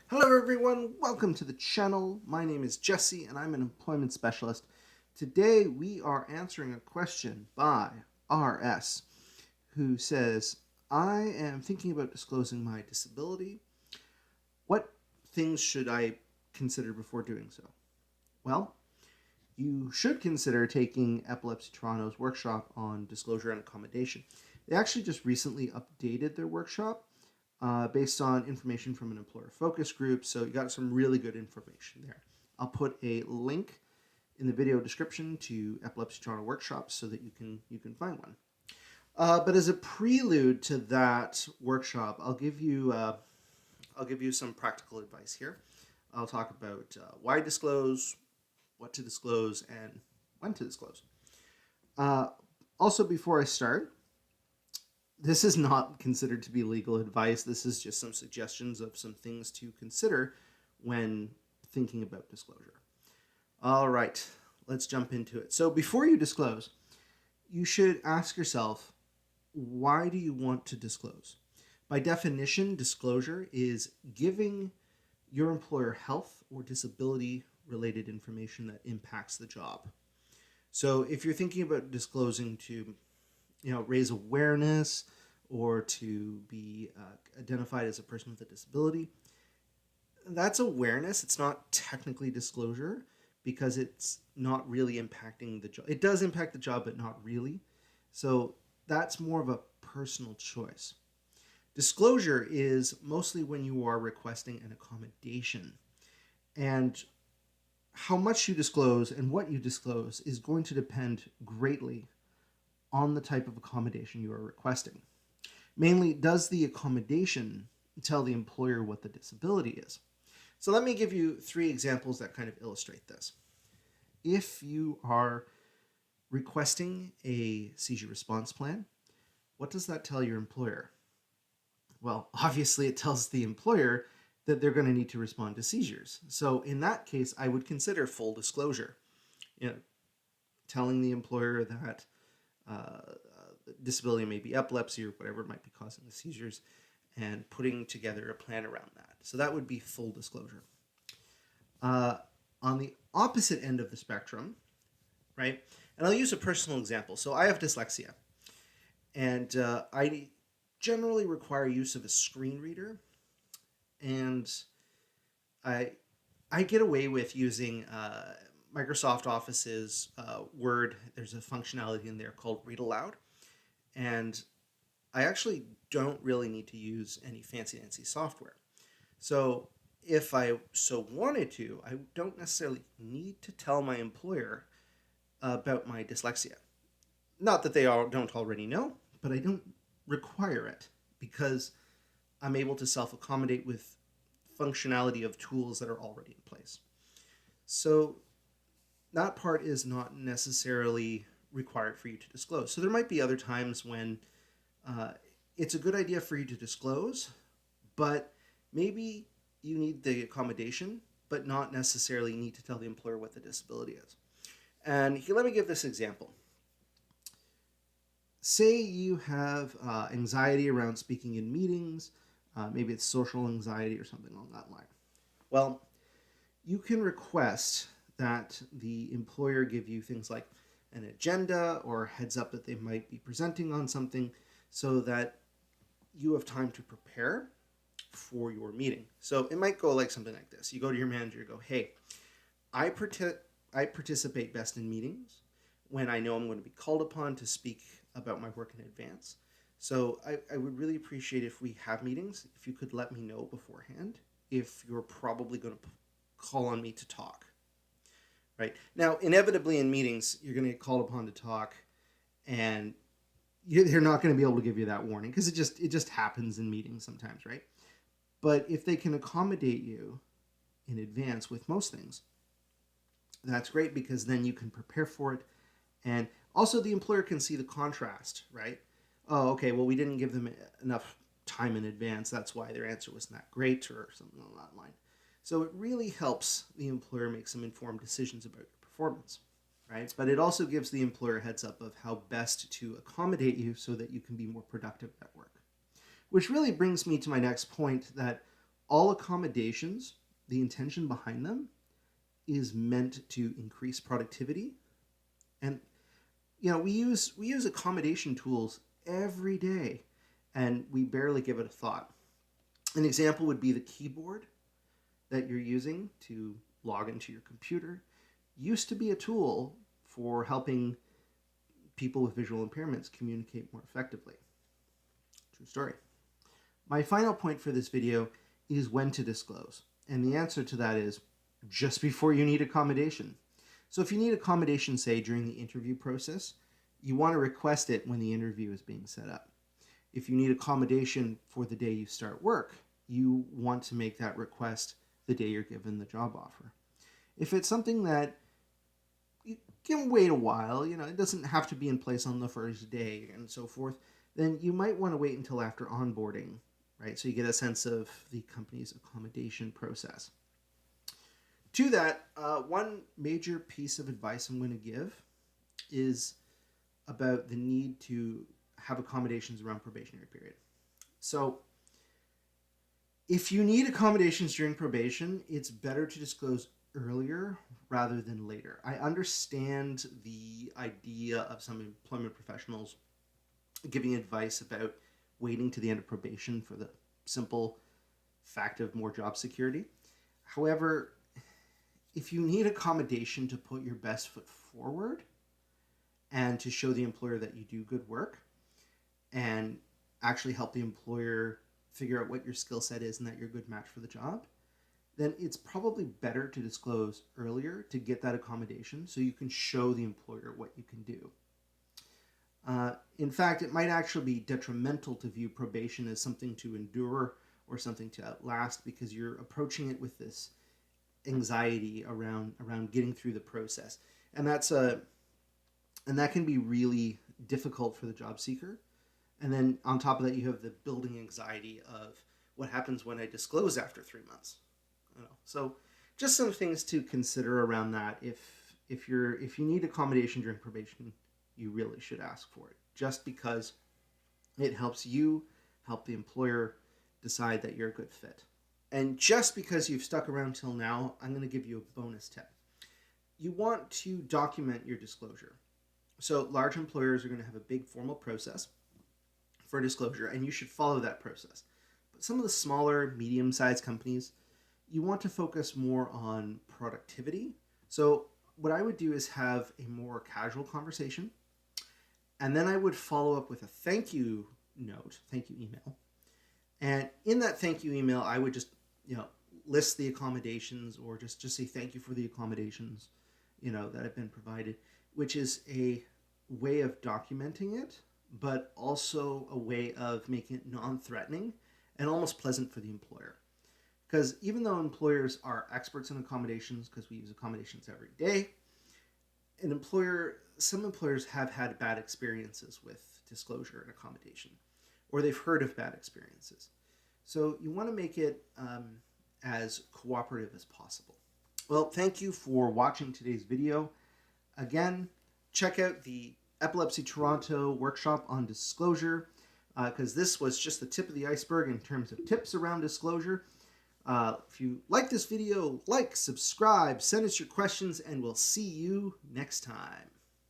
Hello everyone, welcome to the channel. My name is Jesse and I'm an employment specialist. Today we are answering a question by RS who says, I am thinking about disclosing my disability. What things should I consider before doing so? Well, you should consider taking Epilepsy Toronto's workshop on disclosure and accommodation. They actually just recently updated their workshop based on information from an employer focus group. So you got some really good information there. I'll put a link in the video description to Epilepsy Toronto workshops so that you can find one. But as a prelude to that workshop, I'll give you some practical advice here. I'll talk about why disclose, what to disclose, and when to disclose. Also, before I start, this is not considered to be legal advice. This is just some suggestions of some things to consider when thinking about disclosure. All right, let's jump into it. So before you disclose, you should ask yourself, why do you want to disclose? By definition, disclosure is giving your employer health or disability related information that impacts the job. So if you're thinking about disclosing to raise awareness or to be identified as a person with a disability, that's awareness. It's not technically disclosure because it's not really impacting the job. It does impact the job, but not really. So that's more of a personal choice. Disclosure is mostly when you are requesting an accommodation. And how much you disclose and what you disclose is going to depend greatly on the type of accommodation you are requesting. Mainly, does the accommodation tell the employer what the disability is? So let me give you 3 examples that kind of illustrate this. If you are requesting a seizure response plan, what does that tell your employer? Well, obviously it tells the employer that they're going to need to respond to seizures. So in that case, I would consider full disclosure. Telling the employer that disability may be epilepsy or whatever might be causing the seizures, and putting together a plan around that. So that would be full disclosure. On the opposite end of the spectrum, right? And I'll use a personal example. So I have dyslexia, and I generally require use of a screen reader, and I get away with using Microsoft Office's Word. There's a functionality in there called Read Aloud, and I actually don't really need to use any fancy software. So if I so wanted to, I don't necessarily need to tell my employer about my dyslexia. Not that they don't already know, but I don't require it because I'm able to self-accommodate with functionality of tools that are already in place. So that part is not necessarily required for you to disclose. So there might be other times when it's a good idea for you to disclose, but maybe you need the accommodation, but not necessarily need to tell the employer what the disability is. And here, let me give this example. Say you have anxiety around speaking in meetings, maybe it's social anxiety or something along that line. Well, you can request that the employer give you things like an agenda or heads up that they might be presenting on something so that you have time to prepare for your meeting. So it might go like something like this. You go to your manager and go, hey, I participate best in meetings when I know I'm going to be called upon to speak about my work in advance. So I would really appreciate if we have meetings, if you could let me know beforehand if you're probably going to call on me to talk. Right? Now, inevitably in meetings, you're going to get called upon to talk, and they're not going to be able to give you that warning because it just happens in meetings sometimes, right? But if they can accommodate you in advance with most things, that's great because then you can prepare for it, and also the employer can see the contrast, right? Oh, okay, well, we didn't give them enough time in advance. That's why their answer wasn't that great or something along that line. So it really helps the employer make some informed decisions about your performance, right? But it also gives the employer a heads up of how best to accommodate you so that you can be more productive at work. Which really brings me to my next point, that All accommodations, the intention behind them is meant to increase productivity. And we use accommodation tools every day, and we barely give it a thought. An example would be the keyboard that you're using to log into your computer used to be a tool for helping people with visual impairments communicate more effectively. True story. My final point for this video is when to disclose. And the answer to that is just before you need accommodation. So if you need accommodation, say, during the interview process, you want to request it when the interview is being set up. If you need accommodation for the day you start work, you want to make that request the day you're given the job offer. If it's something that you can wait a while, it doesn't have to be in place on the first day and so forth, then you might want to wait until after onboarding, right? So you get a sense of the company's accommodation process. To that, one major piece of advice I'm going to give is about the need to have accommodations around probationary period. So if you need accommodations during probation, it's better to disclose earlier rather than later. I understand the idea of some employment professionals giving advice about waiting to the end of probation for the simple fact of more job security. However, if you need accommodation to put your best foot forward and to show the employer that you do good work and actually help the employer figure out what your skill set is and that you're a good match for the job, then it's probably better to disclose earlier to get that accommodation so you can show the employer what you can do. In fact, it might actually be detrimental to view probation as something to endure or something to outlast because you're approaching it with this anxiety around getting through the process. And that can be really difficult for the job seeker. And then on top of that, you have the building anxiety of what happens when I disclose after 3 months. So just some things to consider around that. If you need accommodation during probation, you really should ask for it, just because it helps you help the employer decide that you're a good fit. And just because you've stuck around till now, I'm going to give you a bonus tip. You want to document your disclosure. So large employers are going to have a big formal process for disclosure, and you should follow that process. But some of the smaller, medium-sized companies, you want to focus more on productivity. So what I would do is have a more casual conversation, and then I would follow up with a thank you note, thank you email. And in that thank you email, I would just, list the accommodations or just say thank you for the accommodations, that have been provided, which is a way of documenting it, but also a way of making it non-threatening and almost pleasant for the employer. Because even though employers are experts in accommodations, because we use accommodations every day, some employers have had bad experiences with disclosure and accommodation, or they've heard of bad experiences. So you want to make it as cooperative as possible. Well, thank you for watching today's video. Again, check out the Epilepsy Toronto workshop on disclosure, because this was just the tip of the iceberg in terms of tips around disclosure. If you like this video, subscribe, send us your questions, and we'll see you next time.